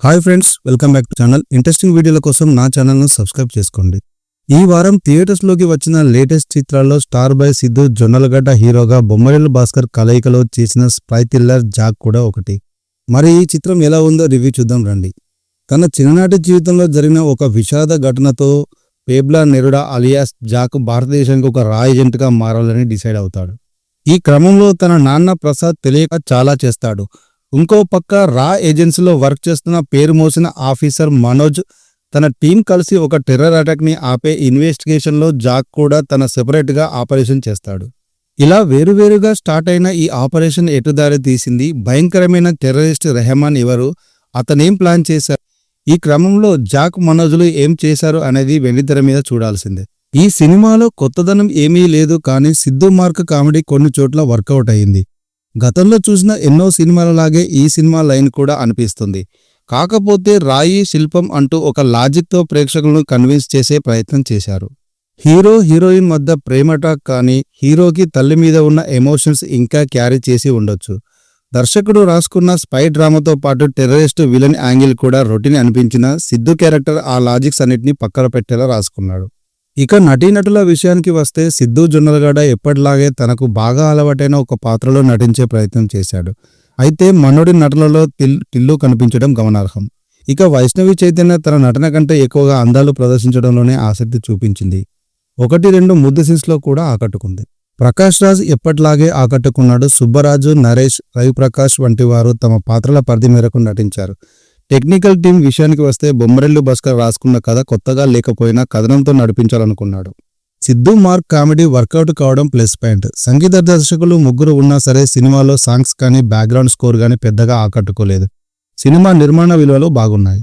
Hi friends, welcome back to channel. Interesting వీడియోల కోసం నా ఛానల్ను సబ్స్క్రైబ్ చేసుకోండి. ఈ వారం థియేటర్స్లోకి వచ్చిన లేటెస్ట్ చిత్రాల్లో స్టార్ బాయ్ సిద్ధు జొన్నలగడ్డ హీరోగా బొమ్మరిల్లు భాస్కర్ కలయికలో చేసిన స్పై థ్రిల్లర్ జాక్ కూడా ఒకటి. మరి ఈ చిత్రం ఎలా ఉందో రివ్యూ చూద్దాం రండి. తన చిన్ననాటి జీవితంలో జరిగిన ఒక విషాద ఘటనతో పేబ్లా నెరుడా అలియాస్ జాక్ భారతదేశానికి ఒక రా ఏజెంట్గా మారాలని డిసైడ్ అవుతాడు. ఈ క్రమంలో తన నాన్న ప్రసాద్ తెలియక చాలా చేస్తాడు. ఇంకో పక్క రా ఏజెన్సీలో వర్క్ చేస్తున్న పేరు మోసిన ఆఫీసర్ మనోజ్ తన టీం కలిసి ఒక టెర్రర్ అటాక్ని ఆపే ఇన్వెస్టిగేషన్లో జాక్ కూడా తన సెపరేట్గా ఆపరేషన్ చేస్తాడు. ఇలా వేరువేరుగా స్టార్ట్ అయిన ఈ ఆపరేషన్ ఎటుదారి తీసింది, భయంకరమైన టెర్రరిస్ట్ రెహమాన్ ఎవరు, అతనేం ప్లాన్ చేశారు, ఈ క్రమంలో జాక్ మనోజ్లు ఏం చేశారు అనేది వెండితెర మీద చూడాల్సిందే. ఈ సినిమాలో కొత్తదనం ఏమీ లేదు, కానీ సిద్ధు మార్క్ కామెడీ కొన్ని చోట్ల వర్కౌట్ అయింది. గతంలో చూసిన ఎన్నో సినిమాలలాగే ఈ సినిమా లైన్ కూడా అనిపిస్తుంది. కాకపోతే రాయి శిల్పం అంటూ ఒక లాజిక్తో ప్రేక్షకులను కన్విన్స్ చేసే ప్రయత్నం చేశారు. హీరో హీరోయిన్ మధ్య ప్రేమ టాక్ కానీ, హీరోకి తల్లి మీద ఉన్న ఎమోషన్స్ ఇంకా క్యారీ చేసి ఉండొచ్చు. దర్శకుడు రాసుకున్న స్పై డ్రామాతో పాటు టెర్రరిస్ట్ విలన్ యాంగిల్ కూడా రొటీన్ అనిపించిన సిద్ధు క్యారెక్టర్ ఆ లాజిక్స్ అన్నిటిని పక్కన పెట్టేలా రాసుకున్నాడు. ఇక నటీనటుల విషయానికి వస్తే సిద్ధు జొన్నలగడ్డ ఎప్పటిలాగే తనకు బాగా అలవాటైన ఒక పాత్రలో నటించే ప్రయత్నం చేశాడు. అయితే మనోడి నటనలో టిల్లు కనిపించడం గమనార్హం. ఇక వైష్ణవి చైతన్య తన నటన కంటే ఎక్కువగా అందాలు ప్రదర్శించడంలోనే ఆసక్తి చూపించింది. 1-2 ముద్దు సీన్స్లో కూడా ఆకట్టుకుంది. ప్రకాష్ రాజ్ ఎప్పటిలాగే ఆకట్టుకున్నాడు. సుబ్బరాజు, నరేష్, రవిప్రకాష్ వంటి వారు తమ పాత్రల పరిధి మేరకు నటించారు. టెక్నికల్ టీం విషయానికి వస్తే బొమ్మరిల్లు భాస్కర్ రాసుకున్న కథ కొత్తగా లేకపోయినా కథనంతో నడిపించాలనుకున్నాడు. సిద్ధు మార్క్ కామెడీ వర్కౌట్ కావడం ప్లస్ పాయింట్. సంగీత దర్శకులు ముగ్గురు ఉన్నా సరే సినిమాలో సాంగ్స్ కానీ బ్యాక్గ్రౌండ్ స్కోర్ కానీ పెద్దగా ఆకట్టుకోలేదు. సినిమా నిర్మాణ విలువలు బాగున్నాయి.